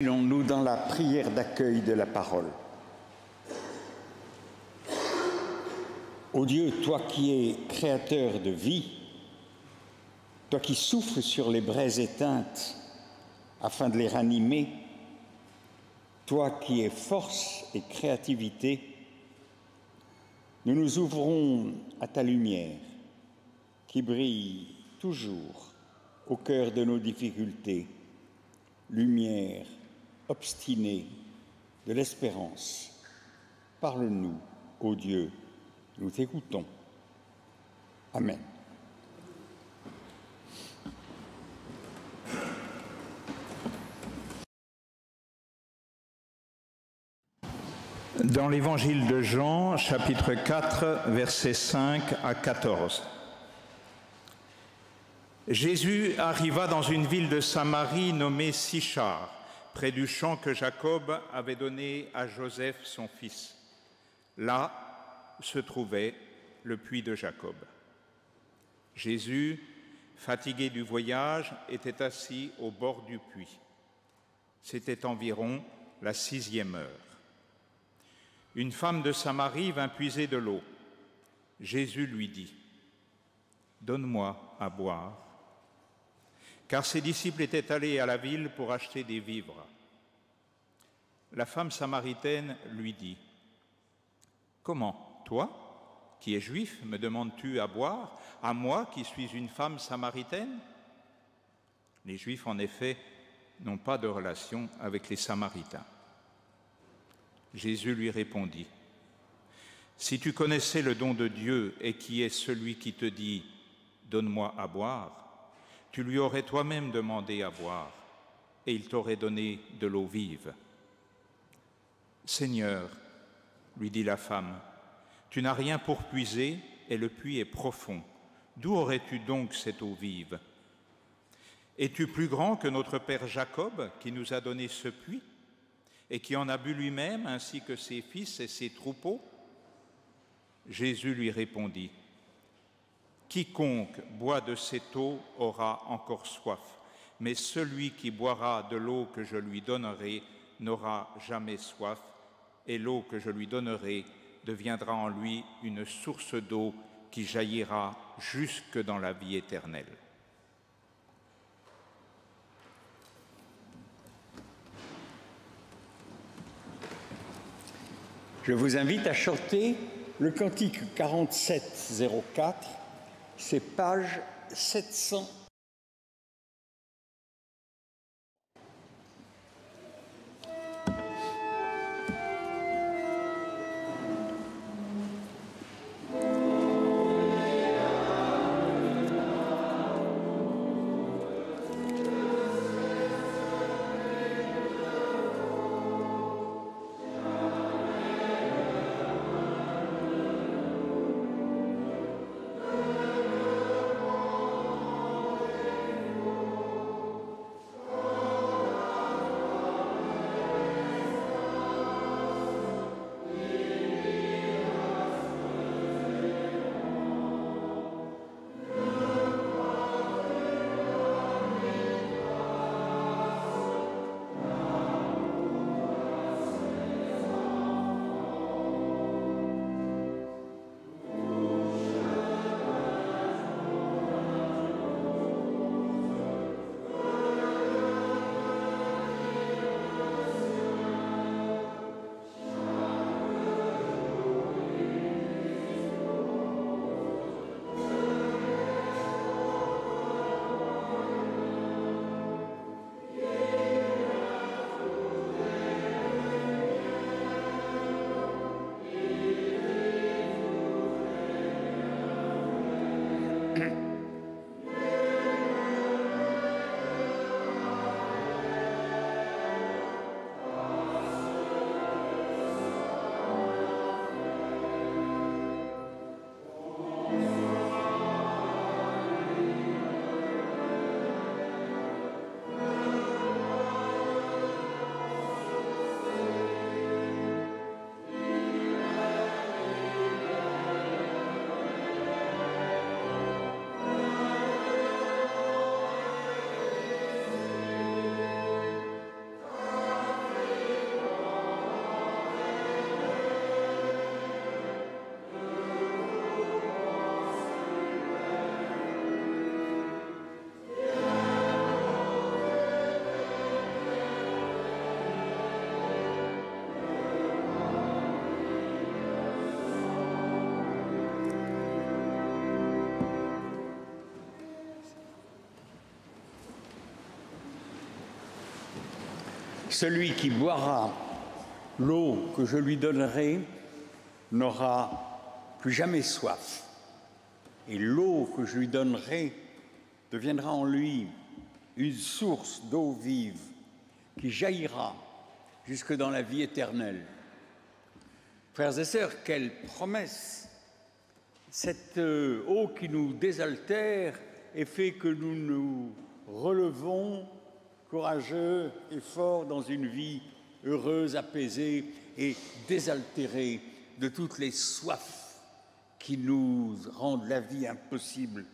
Nous dans la prière d'accueil de la parole. Ô Dieu, toi qui es créateur de vie, toi qui souffles sur les braises éteintes afin de les ranimer, toi qui es force et créativité, nous nous ouvrons à ta lumière qui brille toujours au cœur de nos difficultés, lumière obstinée de l'espérance. Parle-nous, ô Dieu, nous t'écoutons. Amen. Dans l'évangile de Jean, chapitre 4, versets 5 à 14. Jésus arriva dans une ville de Samarie nommée Sichar, près du champ que Jacob avait donné à Joseph, son fils. Là se trouvait le puits de Jacob. Jésus, fatigué du voyage, était assis au bord du puits. C'était environ la 6e heure. Une femme de Samarie vint puiser de l'eau. Jésus lui dit : « Donne-moi à boire. » Car ses disciples étaient allés à la ville pour acheter des vivres. La femme samaritaine lui dit : « Comment, toi, qui es juif, me demandes-tu à boire, à moi qui suis une femme samaritaine ? » Les Juifs, en effet, n'ont pas de relation avec les Samaritains. Jésus lui répondit : « Si tu connaissais le don de Dieu et qui est celui qui te dit : Donne-moi à boire, tu lui aurais toi-même demandé à boire, et il t'aurait donné de l'eau vive. » « Seigneur, lui dit la femme, tu n'as rien pour puiser, et le puits est profond. D'où aurais-tu donc cette eau vive ? Es-tu plus grand que notre père Jacob, qui nous a donné ce puits, et qui en a bu lui-même, ainsi que ses fils et ses troupeaux ? » Jésus lui répondit : « Quiconque boit de cette eau aura encore soif, mais celui qui boira de l'eau que je lui donnerai n'aura jamais soif, et l'eau que je lui donnerai deviendra en lui une source d'eau qui jaillira jusque dans la vie éternelle. » Je vous invite à chanter le cantique 4704, c'est page 700. Celui qui boira l'eau que je lui donnerai n'aura plus jamais soif. Et l'eau que je lui donnerai deviendra en lui une source d'eau vive qui jaillira jusque dans la vie éternelle. Frères et sœurs, quelle promesse! Cette eau qui nous désaltère et fait que nous nous relevons courageux et forts dans une vie heureuse, apaisée et désaltérée de toutes les soifs qui nous rendent la vie impossible.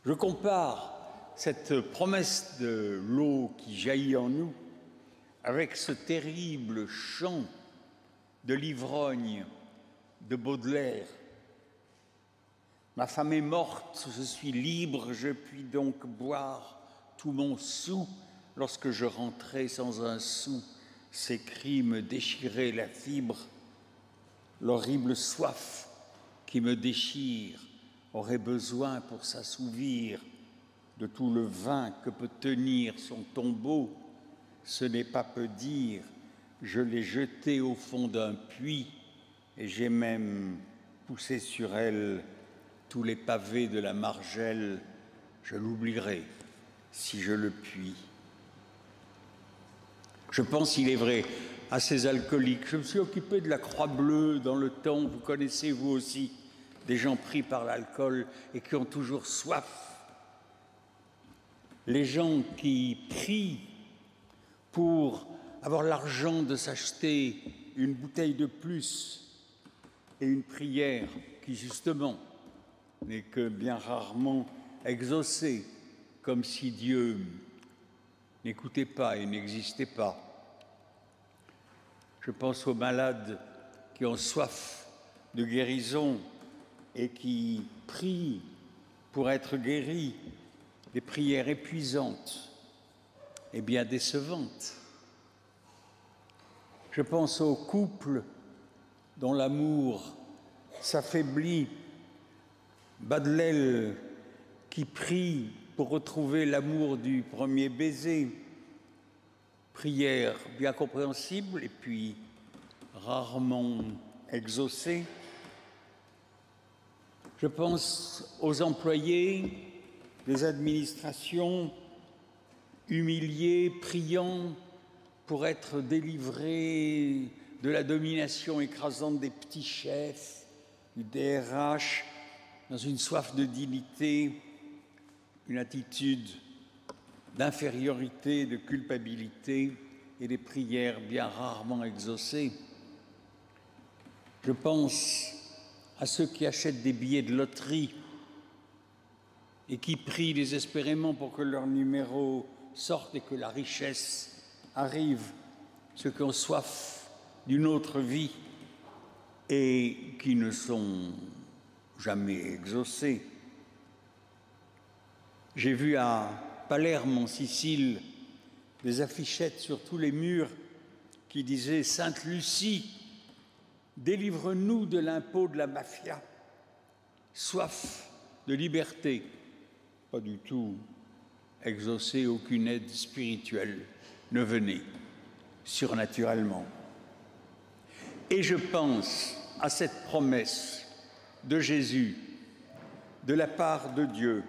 Je compare cette promesse de l'eau qui jaillit en nous avec ce terrible chant de l'ivrogne de Baudelaire. Ma femme est morte, je suis libre, je puis donc boire tout mon soûl. Lorsque je rentrais sans un sou, ces cris me déchiraient la fibre. L'horrible soif qui me déchire aurait besoin pour s'assouvir de tout le vin que peut tenir son tombeau. Ce n'est pas peu dire, je l'ai jetée au fond d'un puits et j'ai même poussé sur elle tous les pavés de la margelle. Je l'oublierai si je le puis. Je pense, il est vrai, à ces alcooliques. Je me suis occupé de la Croix-Bleue dans le temps, vous connaissez vous aussi, des gens pris par l'alcool et qui ont toujours soif. Les gens qui prient pour avoir l'argent de s'acheter une bouteille de plus et une prière qui, justement, n'est que bien rarement exaucée, comme si Dieu n'écoutait pas et n'existait pas. Je pense aux malades qui ont soif de guérison et qui prient pour être guéris, des prières épuisantes et bien décevantes. Je pense aux couples dont l'amour s'affaiblit, bas de l'aile, qui prient pour retrouver l'amour du premier baiser. Prière bien compréhensible et puis rarement exaucée. Je pense aux employés des administrations humiliés, priant pour être délivrés de la domination écrasante des petits chefs, du DRH, dans une soif de dignité, une attitude d'infériorité, de culpabilité et des prières bien rarement exaucées. Je pense à ceux qui achètent des billets de loterie et qui prient désespérément pour que leur numéro sorte et que la richesse arrive, ceux qui ont soif d'une autre vie et qui ne sont jamais exaucés. J'ai vu à Palerme, en Sicile, des affichettes sur tous les murs qui disaient « Sainte Lucie, délivre-nous de l'impôt de la mafia, soif de liberté ». Pas du tout exaucé, aucune aide spirituelle ne venait, surnaturellement. Et je pense à cette promesse de Jésus, de la part de Dieu,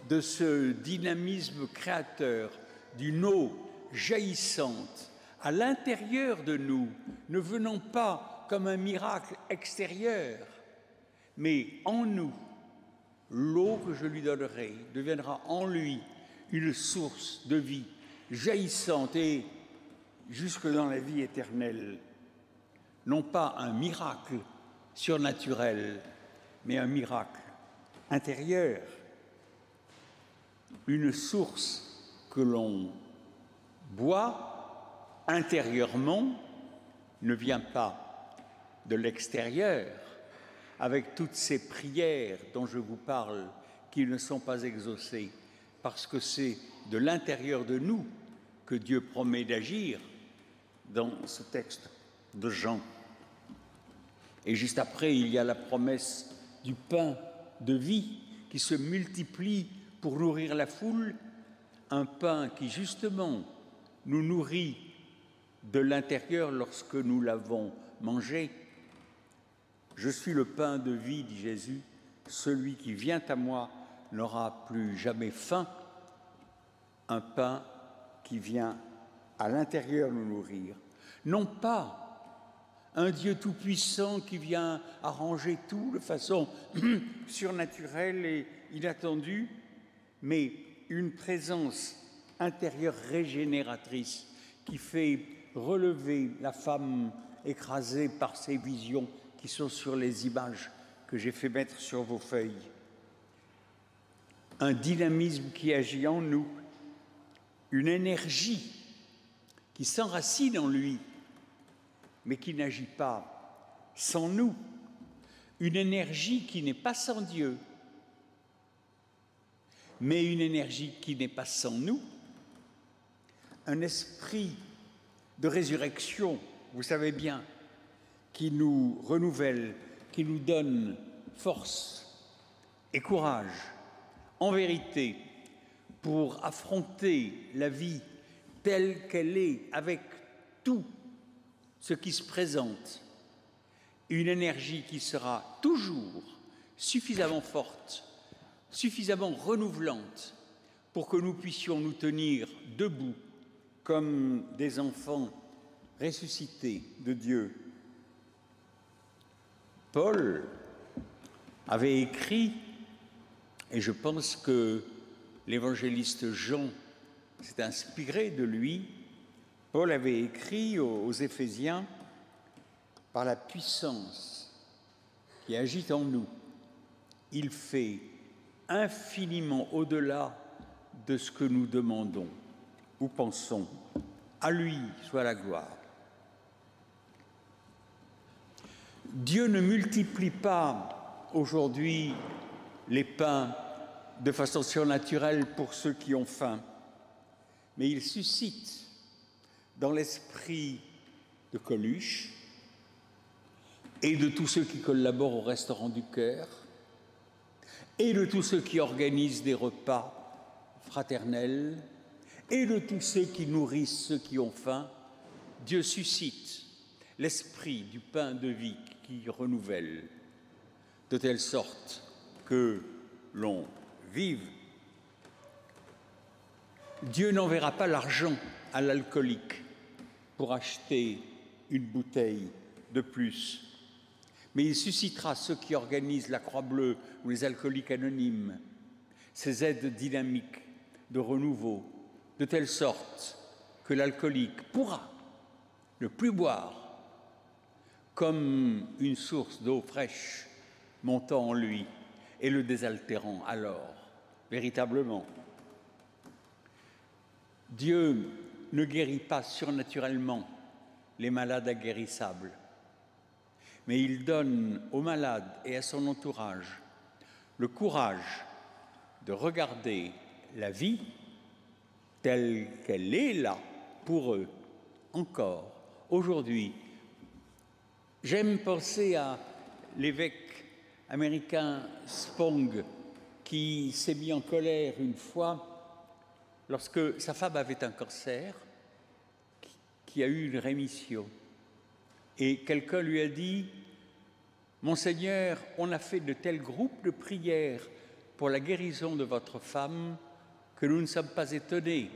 de ce dynamisme créateur, d'une eau jaillissante à l'intérieur de nous, ne venant pas comme un miracle extérieur, mais en nous. L'eau que je lui donnerai deviendra en lui une source de vie jaillissante et jusque dans la vie éternelle. Non pas un miracle surnaturel, mais un miracle intérieur. Une source que l'on boit intérieurement ne vient pas de l'extérieur, avec toutes ces prières dont je vous parle qui ne sont pas exaucées, parce que c'est de l'intérieur de nous que Dieu promet d'agir dans ce texte de Jean. Et juste après, il y a la promesse du pain de vie qui se multiplie pour nourrir la foule, un pain qui justement nous nourrit de l'intérieur lorsque nous l'avons mangé. Je suis le pain de vie, dit Jésus, celui qui vient à moi n'aura plus jamais faim. Un pain qui vient à l'intérieur nous nourrir. Non pas un Dieu tout-puissant qui vient arranger tout de façon surnaturelle et inattendue, mais une présence intérieure régénératrice qui fait relever la femme écrasée par ces visions qui sont sur les images que j'ai fait mettre sur vos feuilles. Un dynamisme qui agit en nous, une énergie qui s'enracine en lui, mais qui n'agit pas sans nous, une énergie qui n'est pas sans Dieu, mais une énergie qui n'est pas sans nous, un esprit de résurrection, vous savez bien, qui nous renouvelle, qui nous donne force et courage, en vérité, pour affronter la vie telle qu'elle est, avec tout ce qui se présente, une énergie qui sera toujours suffisamment forte, suffisamment renouvelante pour que nous puissions nous tenir debout comme des enfants ressuscités de Dieu. Paul avait écrit, et je pense que l'évangéliste Jean s'est inspiré de lui, Paul avait écrit aux Éphésiens, par la puissance qui agit en nous, il fait infiniment au-delà de ce que nous demandons ou pensons. À lui soit la gloire. Dieu ne multiplie pas aujourd'hui les pains de façon surnaturelle pour ceux qui ont faim, mais il suscite dans l'esprit de Coluche et de tous ceux qui collaborent au Restaurant du Cœur et de tous ceux qui organisent des repas fraternels et de tous ceux qui nourrissent ceux qui ont faim, Dieu suscite l'esprit du pain de vie qui renouvelle, de telle sorte que l'on vive. Dieu n'enverra pas l'argent à l'alcoolique pour acheter une bouteille de plus, mais il suscitera ceux qui organisent la Croix-Bleue ou les alcooliques anonymes, ces aides dynamiques de renouveau, de telle sorte que l'alcoolique pourra ne plus boire comme une source d'eau fraîche montant en lui et le désaltérant alors, véritablement. Dieu ne guérit pas surnaturellement les malades aguerrissables, mais il donne aux malades et à son entourage le courage de regarder la vie telle qu'elle est là pour eux, encore aujourd'hui. J'aime penser à l'évêque américain Spong qui s'est mis en colère une fois lorsque sa femme avait un cancer qui a eu une rémission. Et quelqu'un lui a dit « Monseigneur, on a fait de tels groupes de prière pour la guérison de votre femme que nous ne sommes pas étonnés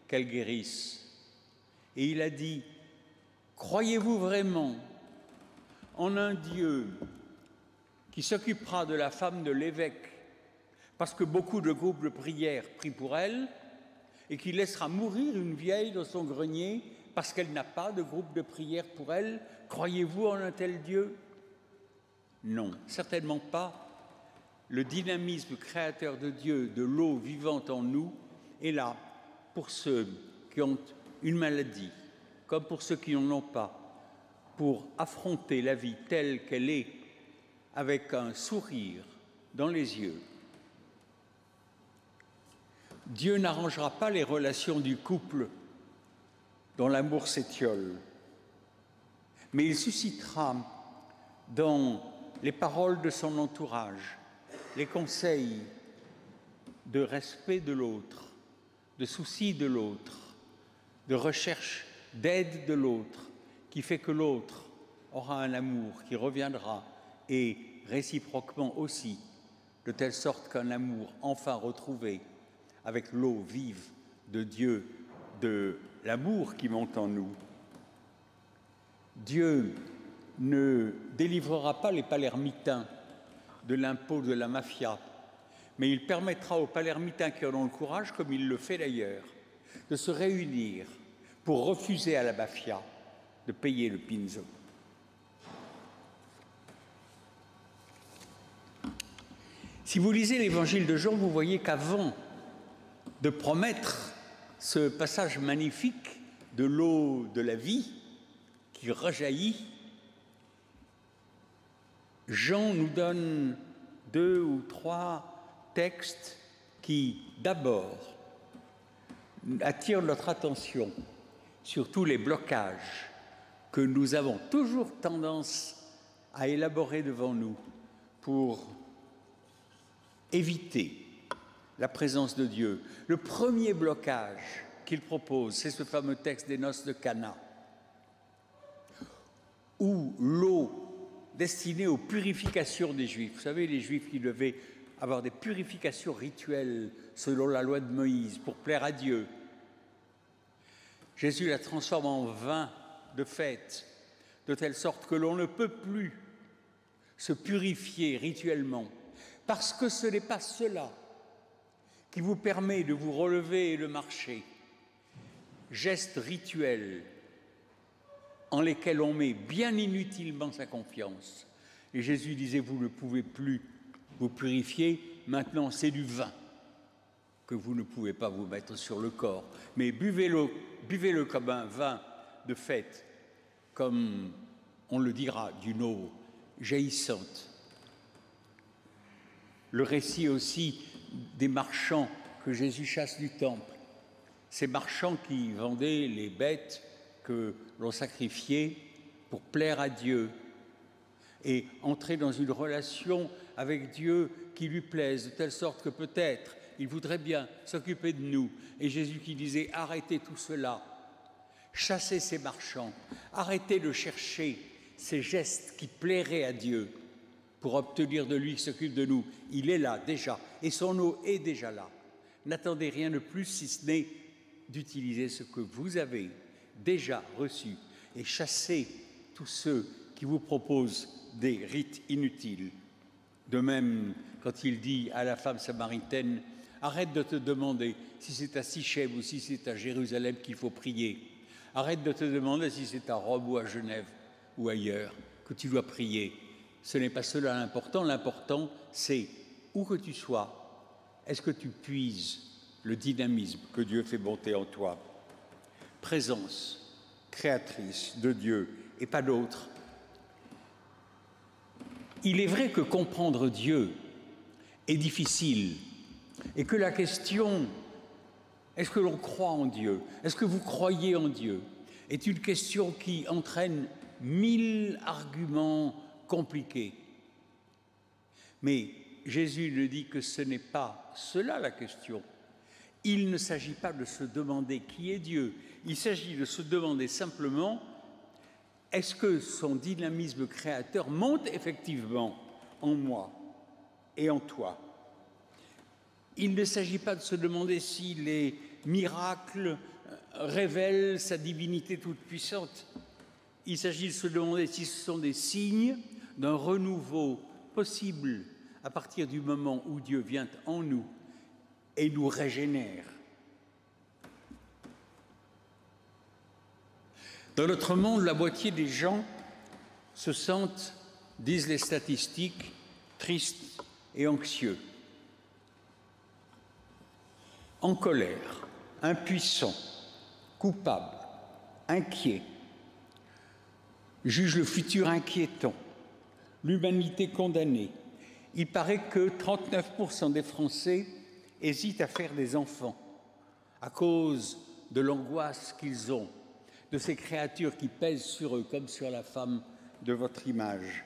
qu'elle guérisse. » Et il a dit « Croyez-vous vraiment en un Dieu qui s'occupera de la femme de l'évêque parce que beaucoup de groupes de prière prient pour elle et qui laissera mourir une vieille dans son grenier parce qu'elle n'a pas de groupe de prière pour elle? Croyez-vous en un tel Dieu? Non, certainement pas. Le dynamisme créateur de Dieu, de l'eau vivante en nous, est là pour ceux qui ont une maladie, comme pour ceux qui n'en ont pas, pour affronter la vie telle qu'elle est, avec un sourire dans les yeux. Dieu n'arrangera pas les relations du couple dont l'amour s'étiole, mais il suscitera dans les paroles de son entourage les conseils de respect de l'autre, de souci de l'autre, de recherche d'aide de l'autre, qui fait que l'autre aura un amour qui reviendra, et réciproquement aussi, de telle sorte qu'un amour enfin retrouvé avec l'eau vive de Dieu, de l'amour qui monte en nous. Dieu ne délivrera pas les Palermitains de l'impôt de la mafia, mais il permettra aux Palermitains qui en ont le courage, comme il le fait d'ailleurs, de se réunir pour refuser à la mafia de payer le pinzo. Si vous lisez l'évangile de Jean, vous voyez qu'avant de promettre ce passage magnifique de l'eau de la vie qui rejaillit, Jean nous donne 2 ou 3 textes qui, d'abord, attirent notre attention sur tous les blocages que nous avons toujours tendance à élaborer devant nous pour éviter la présence de Dieu. Le premier blocage qu'il propose, c'est ce fameux texte des noces de Cana, où l'eau destinée aux purifications des Juifs, vous savez, les Juifs qui devaient avoir des purifications rituelles selon la loi de Moïse pour plaire à Dieu, Jésus la transforme en vin de fête, de telle sorte que l'on ne peut plus se purifier rituellement, parce que ce n'est pas cela qui vous permet de vous relever et de marcher. Gestes rituels en lesquels on met bien inutilement sa confiance. Et Jésus disait, vous ne pouvez plus vous purifier, maintenant c'est du vin que vous ne pouvez pas vous mettre sur le corps, mais buvez-le comme un vin de fête, comme on le dira, d'une eau jaillissante. Le récit aussi des marchands que Jésus chasse du temple, ces marchands qui vendaient les bêtes que l'on sacrifiait pour plaire à Dieu et entrer dans une relation avec Dieu qui lui plaise, de telle sorte que peut-être il voudrait bien s'occuper de nous. Et Jésus qui disait, arrêtez tout cela, chassez ces marchands, arrêtez de chercher ces gestes qui plairaient à Dieu pour obtenir de lui qui s'occupe de nous. Il est là déjà, et son eau est déjà là. N'attendez rien de plus si ce n'est d'utiliser ce que vous avez déjà reçu et chassez tous ceux qui vous proposent des rites inutiles. De même, quand il dit à la femme samaritaine, arrête de te demander si c'est à Sichem ou si c'est à Jérusalem qu'il faut prier. Arrête de te demander si c'est à Rome ou à Genève ou ailleurs que tu dois prier. Ce n'est pas cela l'important. L'important, c'est où que tu sois, est-ce que tu puises le dynamisme que Dieu fait monter en toi? Présence créatrice de Dieu et pas d'autre. Il est vrai que comprendre Dieu est difficile et que la question « est-ce que l'on croit en Dieu? Est-ce que vous croyez en Dieu ?» est une question qui entraîne 1000 arguments compliqués. Mais Jésus ne dit que ce n'est pas cela la question. Il ne s'agit pas de se demander qui est Dieu. Il s'agit de se demander simplement est-ce que son dynamisme créateur monte effectivement en moi et en toi? Il ne s'agit pas de se demander si les miracles révèlent sa divinité toute puissante. Il s'agit de se demander si ce sont des signes d'un renouveau possible à partir du moment où Dieu vient en nous et nous régénère. Dans notre monde, la moitié des gens se sentent, disent les statistiques, tristes et anxieux, en colère, impuissants, coupables, inquiets, jugent le futur inquiétant, l'humanité condamnée. Il paraît que 39% des Français hésitent à faire des enfants à cause de l'angoisse qu'ils ont de ces créatures qui pèsent sur eux, comme sur la femme de votre image.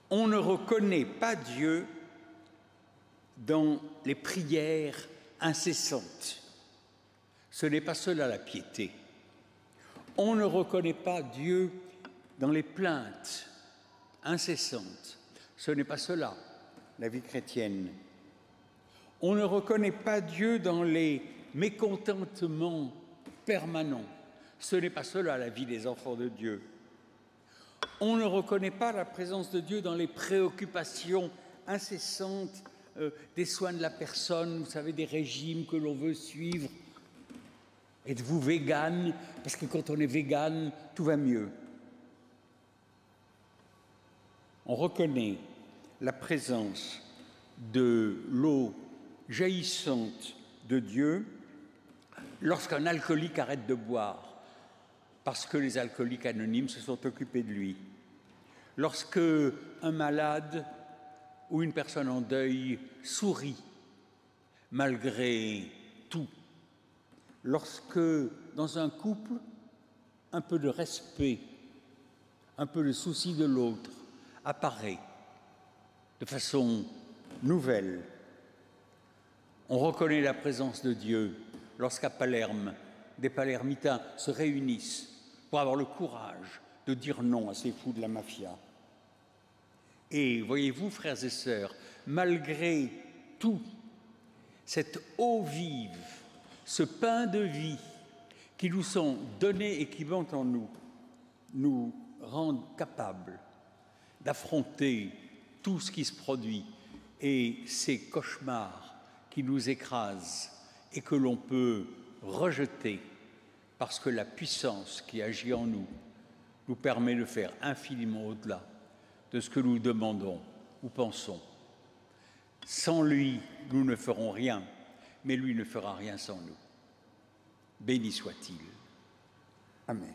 On ne reconnaît pas Dieu dans les prières incessantes, Ce n'est pas cela la piété. On ne reconnaît pas Dieu dans les plaintes incessantes. Ce n'est pas cela la vie chrétienne. On ne reconnaît pas Dieu dans les mécontentements permanents. Ce n'est pas cela la vie des enfants de Dieu. On ne reconnaît pas la présence de Dieu dans les préoccupations incessantes des soins de la personne, vous savez, des régimes que l'on veut suivre. Êtes-vous végane? Parce que quand on est végane, tout va mieux. On reconnaît la présence de l'eau jaillissante de Dieu lorsqu'un alcoolique arrête de boire, parce que les alcooliques anonymes se sont occupés de lui. Lorsque un malade ou une personne en deuil sourit malgré tout. Lorsque, dans un couple, un peu de respect, un peu de souci de l'autre apparaît de façon nouvelle. On reconnaît la présence de Dieu lorsqu'à Palerme, des Palermitains se réunissent pour avoir le courage de dire non à ces fous de la mafia. Et voyez-vous, frères et sœurs, malgré tout, cette eau vive, ce pain de vie qui nous sont donnés et qui montent en nous, nous rendent capables d'affronter tout ce qui se produit et ces cauchemars qui nous écrasent et que l'on peut rejeter parce que la puissance qui agit en nous nous permet de faire infiniment au-delà de ce que nous demandons ou pensons. Sans lui, nous ne ferons rien, mais lui ne fera rien sans nous. Béni soit-il. Amen.